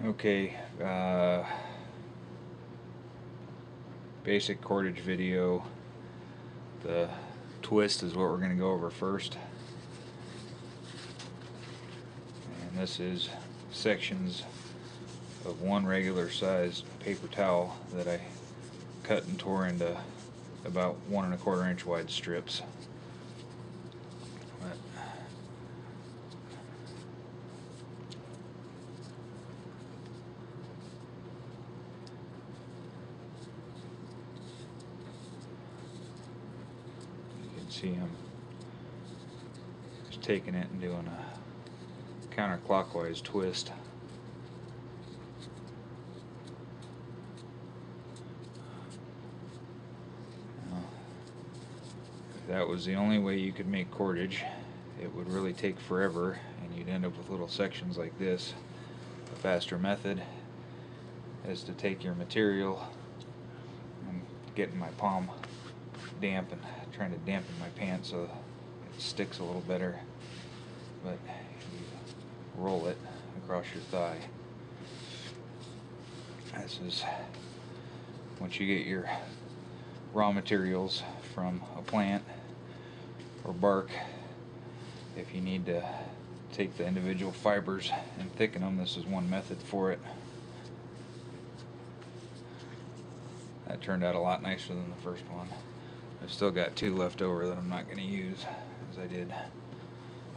Okay, basic cordage video. The twist is what we're going to go over first. And this is sections of one regular sized paper towel that I cut and tore into about 1 1/4 inch wide strips. But you can see I'm just taking it and doing a counterclockwise twist. If that was the only way you could make cordage, it would really take forever and you'd end up with little sections like this. A faster method is to take your material. I'm getting my palm damp and trying to dampen my pants so it sticks a little better, but you roll it across your thigh. This is once you get your raw materials from a plant or bark. If you need to take the individual fibers and thicken them, this is one method for it. That turned out a lot nicer than the first one. I've still got 2 left over that I'm not going to use, as I did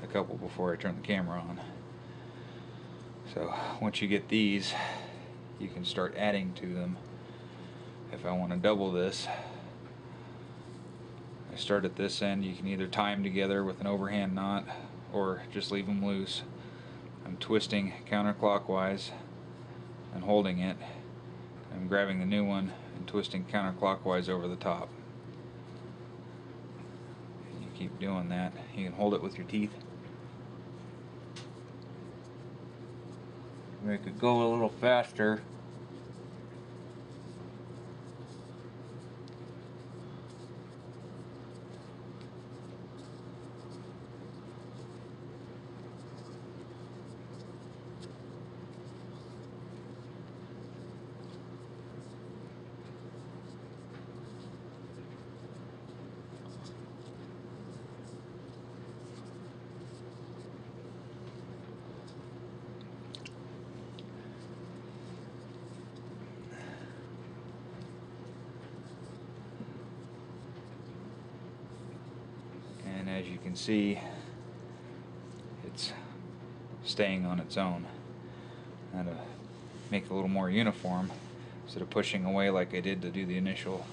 a couple before I turned the camera on. So once you get these, you can start adding to them. If I want to double this, I start at this end. You can either tie them together with an overhand knot or just leave them loose. I'm twisting counterclockwise and holding it. I'm grabbing the new one and twisting counterclockwise over the top. And you keep doing that. You can hold it with your teeth. Make it go a little faster. And as you can see, it's staying on its own. Now to make it a little more uniform, instead of pushing away like I did to do the initial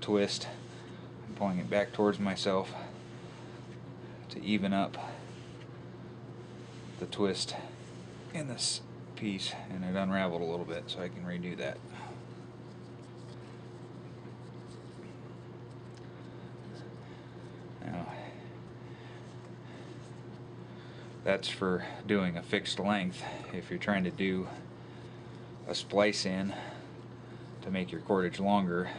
twist, I'm pulling it back towards myself to even up the twist in this piece, and it unraveled a little bit, so I can redo that. Now, that's for doing a fixed length. If you're trying to do a splice in to make your cordage longer,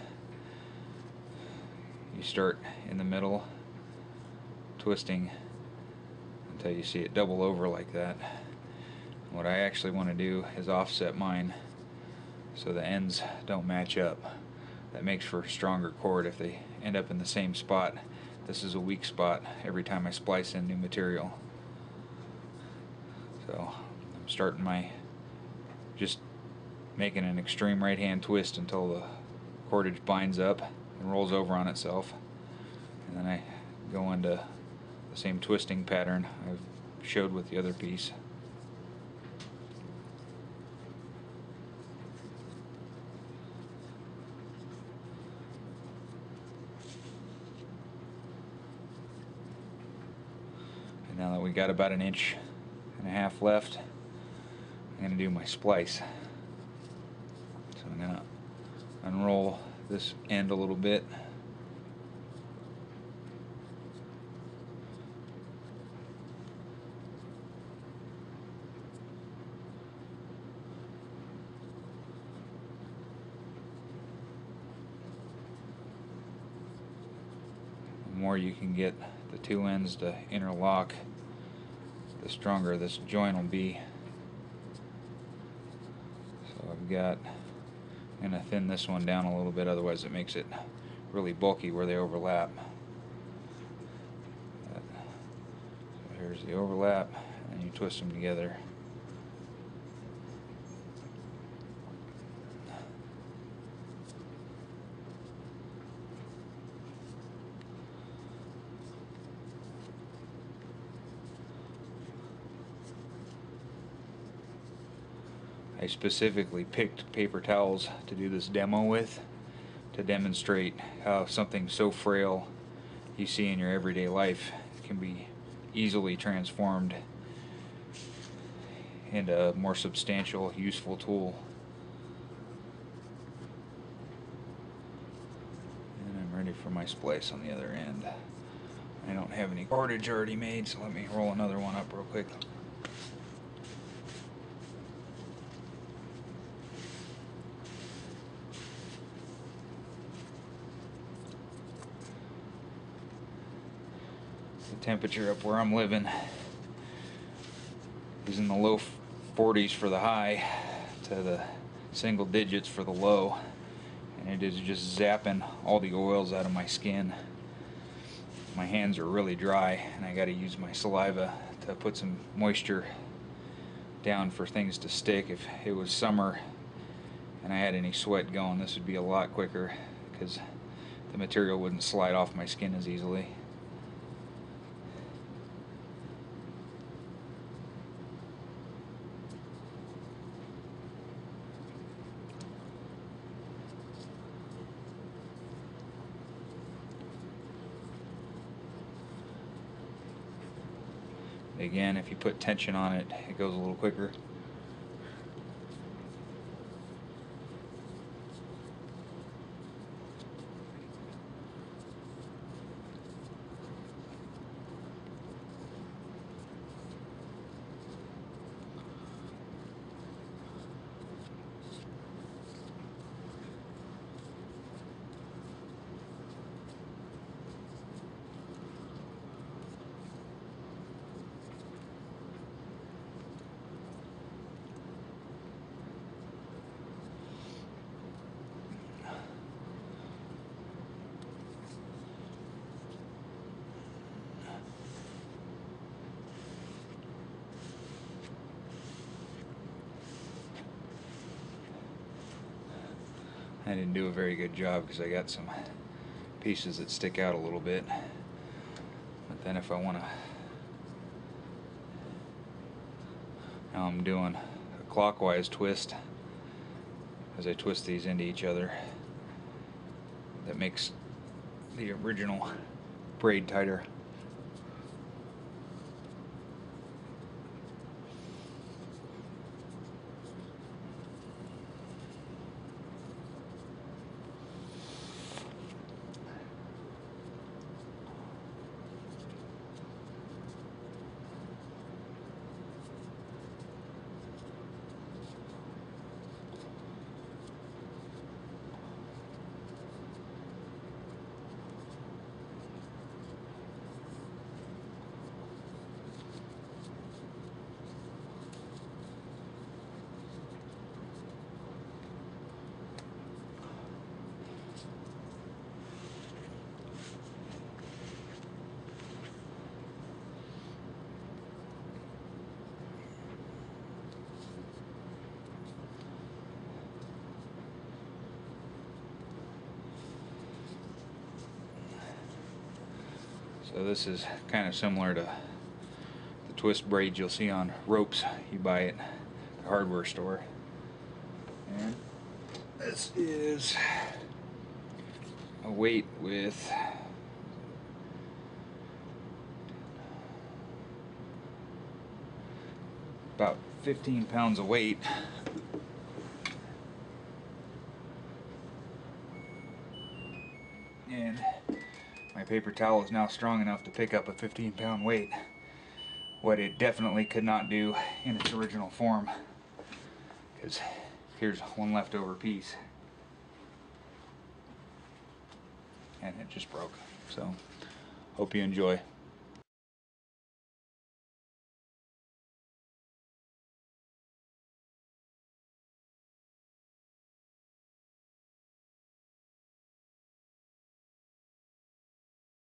you start in the middle, twisting until you see it double over like that. What I actually want to do is offset mine so the ends don't match up. That makes for a stronger cord if they end up in the same spot. This is a weak spot every time I splice in new material. So I'm starting just making an extreme right hand twist until the cordage binds up and rolls over on itself, and then I go into the same twisting pattern I've showed with the other piece. And now that we got about 1.5 inches left, I'm going to do my splice. So I'm going to unroll this end a little bit. The more you can get the 2 ends to interlock, the stronger this joint will be. I've got, I'm going to thin this one down a little bit, otherwise it makes it really bulky where they overlap. So here's the overlap, and you twist them together. I specifically picked paper towels to do this demo with, to demonstrate how something so frail you see in your everyday life can be easily transformed into a more substantial, useful tool. And I'm ready for my splice on the other end. I don't have any cordage already made, so let me roll another one up real quick. The temperature up where I'm living is in the low 40s for the high to the single digits for the low, and it is just zapping all the oils out of my skin. My hands are really dry, and I got to use my saliva to put some moisture down for things to stick. If it was summer and I had any sweat going, this would be a lot quicker because the material wouldn't slide off my skin as easily. Again, if you put tension on it, it goes a little quicker. I didn't do a very good job because I got some pieces that stick out a little bit. But then if I want to, now I'm doing a clockwise twist as I twist these into each other. That makes the original braid tighter. So this is kind of similar to the twist braids you'll see on ropes you buy at the hardware store. And this is a weight with about 15 pounds of weight. And my paper towel is now strong enough to pick up a 15-pound weight. What it definitely could not do in its original form. Because here's one leftover piece. And it just broke. So, hope you enjoy.